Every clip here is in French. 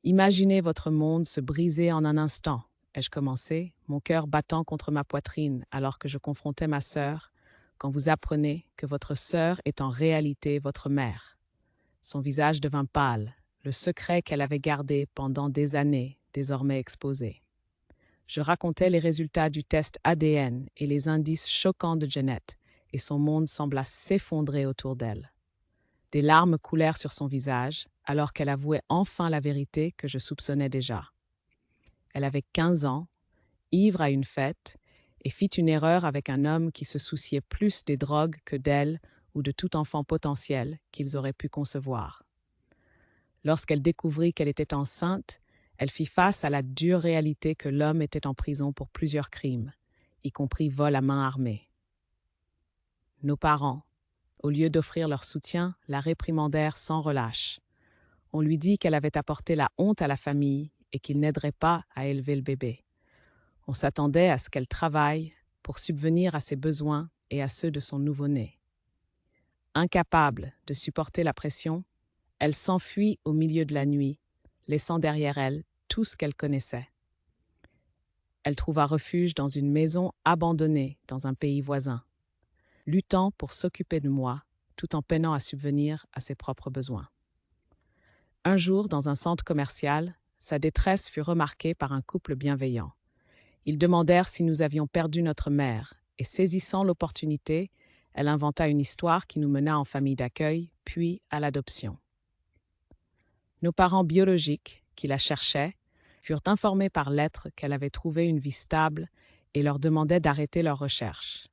Imaginez votre monde se briser en un instant, ai-je commencé, mon cœur battant contre ma poitrine alors que je confrontais ma sœur, quand vous apprenez que votre sœur est en réalité votre mère. Son visage devint pâle, le secret qu'elle avait gardé pendant des années, désormais exposé. Je racontais les résultats du test ADN et les indices choquants de Jeanette, et son monde sembla s'effondrer autour d'elle. Des larmes coulèrent sur son visage, alors qu'elle avouait enfin la vérité que je soupçonnais déjà. Elle avait 15 ans, ivre à une fête, et fit une erreur avec un homme qui se souciait plus des drogues que d'elle ou de tout enfant potentiel qu'ils auraient pu concevoir. Lorsqu'elle découvrit qu'elle était enceinte, elle fit face à la dure réalité que l'homme était en prison pour plusieurs crimes, y compris vol à main armée. Nos parents, au lieu d'offrir leur soutien, la réprimandèrent sans relâche. On lui dit qu'elle avait apporté la honte à la famille et qu'il n'aiderait pas à élever le bébé. On s'attendait à ce qu'elle travaille pour subvenir à ses besoins et à ceux de son nouveau-né. Incapable de supporter la pression, elle s'enfuit au milieu de la nuit, laissant derrière elle tout ce qu'elle connaissait. Elle trouva refuge dans une maison abandonnée dans un pays voisin, luttant pour s'occuper de moi tout en peinant à subvenir à ses propres besoins. Un jour, dans un centre commercial, sa détresse fut remarquée par un couple bienveillant. Ils demandèrent si nous avions perdu notre mère, et saisissant l'opportunité, elle inventa une histoire qui nous mena en famille d'accueil, puis à l'adoption. Nos parents biologiques, qui la cherchaient, furent informés par lettre qu'elle avait trouvé une vie stable et leur demandaient d'arrêter leurs recherches.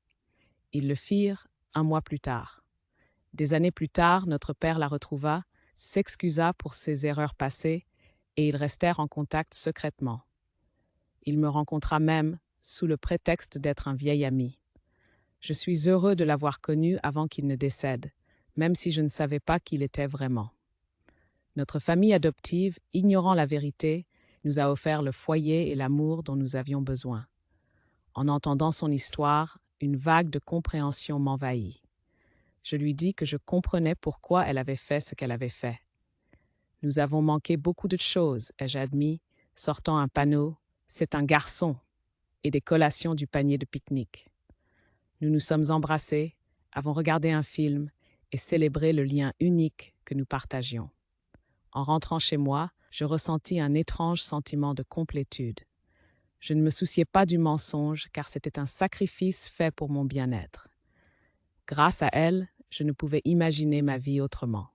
Ils le firent 1 mois plus tard. Des années plus tard, notre père la retrouva, s'excusa pour ses erreurs passées et ils restèrent en contact secrètement. Il me rencontra même sous le prétexte d'être un vieil ami. Je suis heureux de l'avoir connu avant qu'il ne décède, même si je ne savais pas qui il était vraiment. Notre famille adoptive, ignorant la vérité, nous a offert le foyer et l'amour dont nous avions besoin. En entendant son histoire, une vague de compréhension m'envahit. Je lui dis que je comprenais pourquoi elle avait fait ce qu'elle avait fait. Nous avons manqué beaucoup de choses, ai-je admis, sortant un panneau « C'est un garçon » et des collations du panier de pique-nique. Nous nous sommes embrassés, avons regardé un film et célébré le lien unique que nous partagions. En rentrant chez moi, je ressentis un étrange sentiment de complétude. Je ne me souciais pas du mensonge car c'était un sacrifice fait pour mon bien-être. Grâce à elle, je ne pouvais imaginer ma vie autrement.